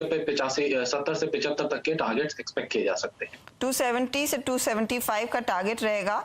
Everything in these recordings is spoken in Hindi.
पे 70 से 75 तक के टारगेट्स एक्सपेक्ट किए जा सकते हैं। 270 से 275 का टारगेट रहेगा।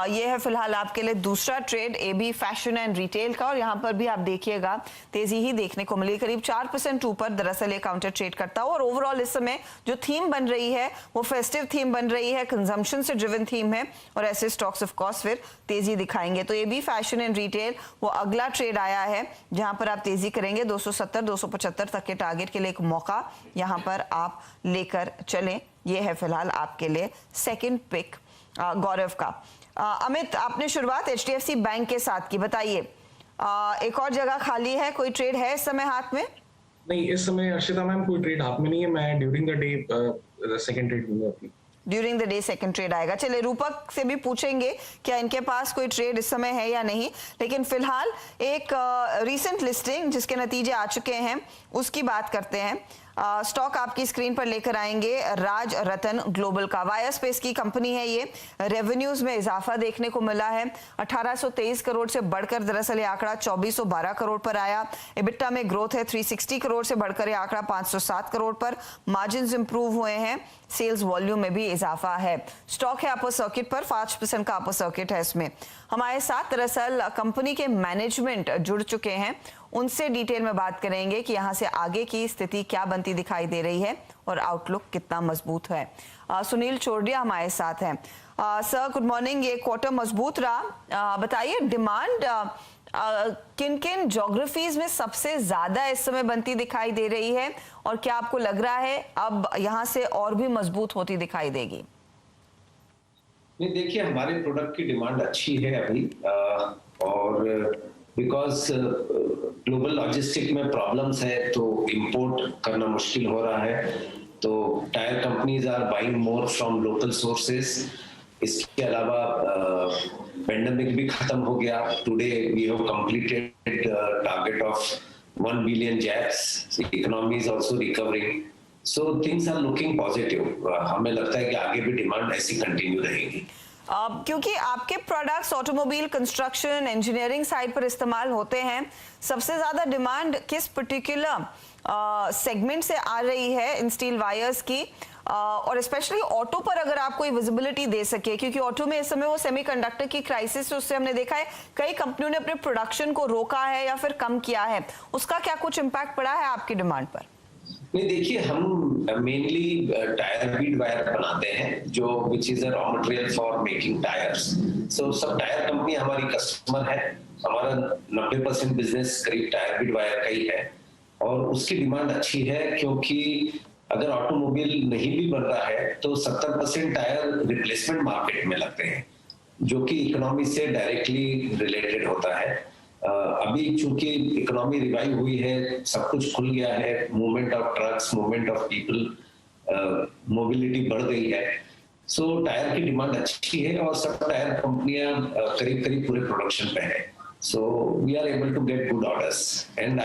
ये है फिलहाल आपके लिए दूसरा trade AB Fashion and Retail का, और यहाँ पर भी आप देखिएगा तेजी ही देखने को मिली, करीब 4% ऊपर दरअसल ये काउंटर ट्रेड करता हो। और ओवरऑल इस समय जो थीम बन रही है वो फेस्टिव थीम बन रही है, कंजम्पशन से ड्रिवन थीम है, और ऐसे स्टॉक्स ऑफ कोर्स फिर तेजी दिखाएंगे। तो एबी फैशन एंड रिटेल वो अगला ट्रेड आया है जहां पर आप तेजी करेंगे। 270 275 तक के टारगेट के लिए एक मौका यहाँ पर आप लेकर चलें। ये है फिलहाल आपके लिए सेकेंड पिक गौरव का। अमित, आपने शुरुआत एचडीएफसी बैंक के साथ की, बताइए एक और जगह खाली है, कोई ट्रेड है इस समय हाथ में? नहीं, इस समय अर्शिता मैम कोई ट्रेड हाथ में नहीं है। मैं during the day second trade लूंगा अपनी। During the day second trade आएगा। चलिए रूपक से भी पूछेंगे क्या इनके पास कोई ट्रेड इस समय है या नहीं, लेकिन फिलहाल एक रीसेंट लिस्टिंग जिसके नतीजे आ चुके हैं उसकी बात करते हैं। स्टॉक आपकी स्क्रीन पर लेकर आएंगे राज रतन ग्लोबल का। वाया स्पेस की कंपनी है ये। रेवेन्यूज में इजाफा देखने को मिला है, 1823 करोड़ से बढ़कर दरअसल ये आंकड़ा 2412 करोड़ पर आया। एबिटा में ग्रोथ है, 360 करोड़ से बढ़कर ये आंकड़ा 507 करोड़ पर। मार्जिन इंप्रूव हुए हैं, सेल्स वॉल्यूम में भी इजाफा है। स्टॉक है अपर सर्किट पर, 5% का अपर सर्किट है इसमें। हमारे साथ दरअसल कंपनी के मैनेजमेंट जुड़ चुके हैं, उनसे डिटेल में बात करेंगे कि यहाँ से आगे की स्थिति क्या बनती दिखाई दे रही है और आउटलुक कितना मजबूत है। सुनील चोरडिया हमारे साथ हैं। Sir good morning. ये क्वार्टर मजबूत रहा, बताइए डिमांड किन किन ज्योग्राफीज में सबसे ज्यादा इस समय बनती दिखाई दे रही है, और क्या आपको लग रहा है अब यहाँ से और भी मजबूत होती दिखाई देगी? नहीं, देखिए हमारे प्रोडक्ट की डिमांड अच्छी है अभी, और बिकॉज ग्लोबल लॉजिस्टिक में प्रॉब्लम्स है तो इंपोर्ट करना मुश्किल हो रहा है, तो tyre companies are buying more from local sources. इसके अलावा पेंडेमिक भी खत्म हो गया। Today we have completed target of 1 billion jabs. Economy is also recovering, so things are looking positive. हमें लगता है कि आगे भी डिमांड ऐसी कंटिन्यू रहेगी। क्योंकि आपके products automobile, construction, engineering side पर इस्तेमाल होते हैं, सबसे ज्यादा डिमांड किस पर्टिकुलर सेगमेंट से आ रही है इन स्टील वायर्स की, और स्पेशली ऑटो पर अगर आप कोई विजिबिलिटी दे सके, क्योंकि ऑटो में इस समय वो सेमीकंडक्टर की क्राइसिस, उससे हमने देखा है कई कंपनियों ने अपने प्रोडक्शन को रोका है या फिर कम किया है, उसका क्या कुछ इम्पैक्ट पड़ा है आपकी डिमांड पर? नहीं, देखिए हम मेनली टायर बीड वायर बनाते हैं, जो which is a raw material for making tyres. So सब टायर कंपनी हमारी कस्टमर है। हमारा 90% बिजनेस करीब टायर बीड वायर का ही है, और उसकी डिमांड अच्छी है क्योंकि अगर ऑटोमोबाइल नहीं भी बन रहा है तो 70% टायर रिप्लेसमेंट मार्केट में लगते हैं, जो कि इकोनॉमी से डायरेक्टली रिलेटेड होता है। अभी चूंकि इकोनॉमी रिवाइव हुई है, सब कुछ खुल गया है, movement of trucks, movement of people, mobility बढ़ गई है, सो टायर की डिमांड अच्छी है और सब टायर कंपनियां करीब करीब पूरे प्रोडक्शन पे है। So we are able to get good orders, and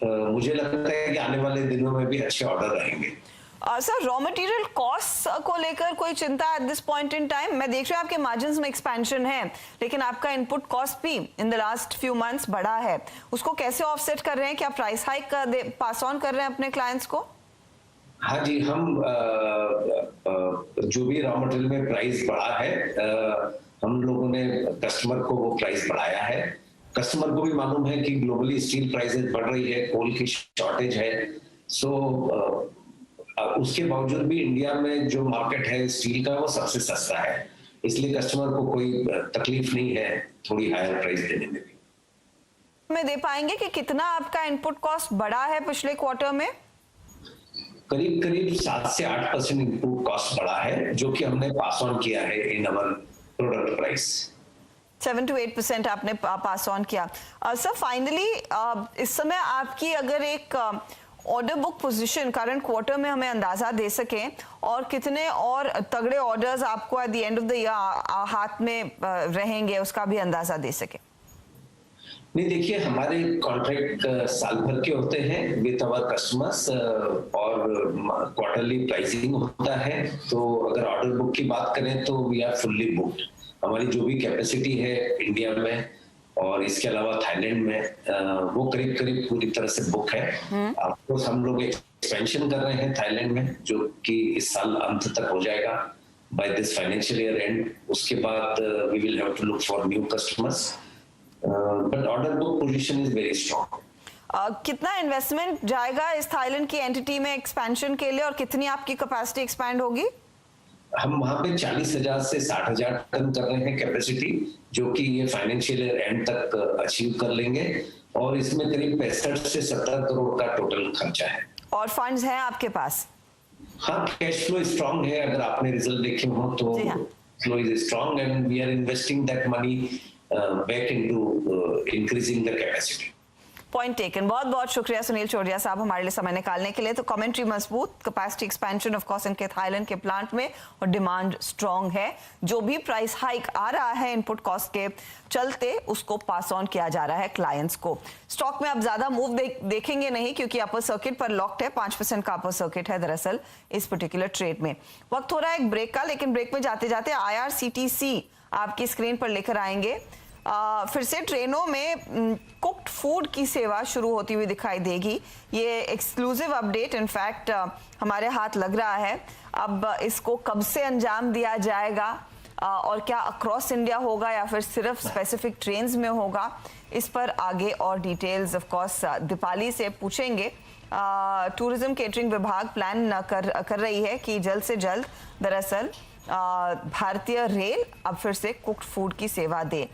मुझे लगता है कि आने वाले दिनों में भी अच्छे ऑर्डर रहेंगे। सर रॉ मटेरियल कॉस्ट को लेकर कोई चिंता at this point in time? मैं देख रही हूँ आपके मार्जिन्स में एक्सपेंशन है, लेकिन आपका इनपुट कॉस्ट भी in the last few months बढ़ा है, उसको कैसे ऑफसेट कर रहे हैं? क्या प्राइस हाइक पास ऑन कर रहे हैं अपने क्लाइंट्स को? हाँ जी, हम जो भी रॉ मटेरियल में प्राइस बढ़ा है, हम लोगों ने कस्टमर को वो प्राइस बढ़ाया है। कस्टमर को भी मालूम है कि ग्लोबली स्टील प्राइसेस बढ़ रही है, कोल की शॉर्टेज है, सो उसके बावजूद भी इंडिया में जो मार्केट है स्टील का वो सबसे सस्ता है, इसलिए कस्टमर को कोई तकलीफ नहीं है थोड़ी हायर प्राइस देने में भी। मैं दे पाएंगे कि कितना आपका इनपुट कॉस्ट बढ़ा है पिछले क्वार्टर में? करीब करीब 7 से 8% इनपुट कॉस्ट बढ़ा है, जो कि हमने पास ऑन किया है इन अवर प्रोडक्ट प्राइस। 7 to 8% आपने पास ऑन किया। सर फाइनली इस समय आपकी अगर एक order book position current quarter में हमें अंदाजा दे सके, और कितने और तगड़े ऑर्डर्स आपको at the end of the year हाथ में रहेंगे, उसका भी अंदाजा दे सके। नहीं, देखिए हमारे कॉन्ट्रैक्ट साल भर के होते हैं विद आवर कस्टमर्स, और क्वार्टरली प्राइसिंग होता है, तो अगर ऑर्डर बुक की बात करें तो वी आर फुल्ली बुक्ड। हमारी जो भी कैपेसिटी है इंडिया में और इसके अलावा थाईलैंड में वो करीब करीब पूरी तरह से बुक है। आपको हम लोग एक्सपेंशन कर रहे हैं थाईलैंड में, जो कि इस साल अंत तक हो जाएगा by this financial year end. उसके बाद we will have to look for new customers, but order book position is very strong. कितना इन्वेस्टमेंट जाएगा इस थाईलैंड की एंटिटी में एक्सपेंशन के लिए और कितनी आपकी कैपेसिटी एक्सपैंड होगी? हम वहां पे 40,000 से 60,000 टन कर रहे हैं कैपेसिटी, जो कि ये फाइनेंशियल ईयर एंड तक अचीव कर लेंगे, और इसमें करीब 65 से 70 करोड़ का टोटल खर्चा है। और फंड्स हैं आपके पास? हाँ, कैश फ्लो स्ट्रांग है। अगर आपने रिजल्ट देखे हो तो flow is strong and we are investing that money back into increasing the capacity. Point taken. बहुत बहुत शुक्रिया सुनील चोरडिया साहब हमारे लिए समय निकालने के लिए। तो कमेंट्री मजबूत, कैपेसिटी एक्सपेंशन ऑफ कोर्स इनके थाईलैंड के प्लांट में, और डिमांड स्ट्रांग है। जो भी प्राइस हाइक आ रहा है इनपुट कॉस्ट के चलते, उसको पास ऑन किया जा रहा है क्लाइंट्स को। स्टॉक में अब ज्यादा मूव देखेंगे नहीं, क्योंकि अपर सर्किट पर लॉक्ड है। 5% का अपर सर्किट है दरअसल इस पर्टिकुलर ट्रेड में। वक्त हो रहा है एक ब्रेक का, लेकिन ब्रेक में जाते जाते IRCTC आपकी स्क्रीन पर लेकर आएंगे। फिर से ट्रेनों में कुक्ड फूड की सेवा शुरू होती हुई दिखाई देगी। ये एक्सक्लूसिव अपडेट इनफैक्ट हमारे हाथ लग रहा है। अब इसको कब से अंजाम दिया जाएगा और क्या अक्रॉस इंडिया होगा या फिर सिर्फ स्पेसिफिक ट्रेन्स में होगा, इस पर आगे और डिटेल्स ऑफ कोर्स दीपाली से पूछेंगे। टूरिज्म केटरिंग विभाग प्लान कर रही है कि जल्द से जल्द दरअसल भारतीय रेल अब फिर से कुक्ड फूड की सेवा दे।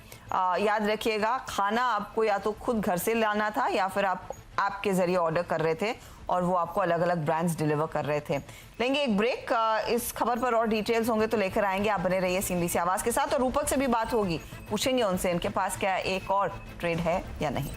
याद रखिएगा, खाना आपको या तो खुद घर से लाना था या फिर आप ऐप के जरिए ऑर्डर कर रहे थे और वो आपको अलग अलग ब्रांड्स डिलीवर कर रहे थे। लेंगे एक ब्रेक, इस खबर पर और डिटेल्स होंगे तो लेकर आएंगे। आप बने रहिए CNBC आवाज के साथ, और रूपक से भी बात होगी, पूछेंगे उनसे इनके पास क्या एक और ट्रेड है या नहीं।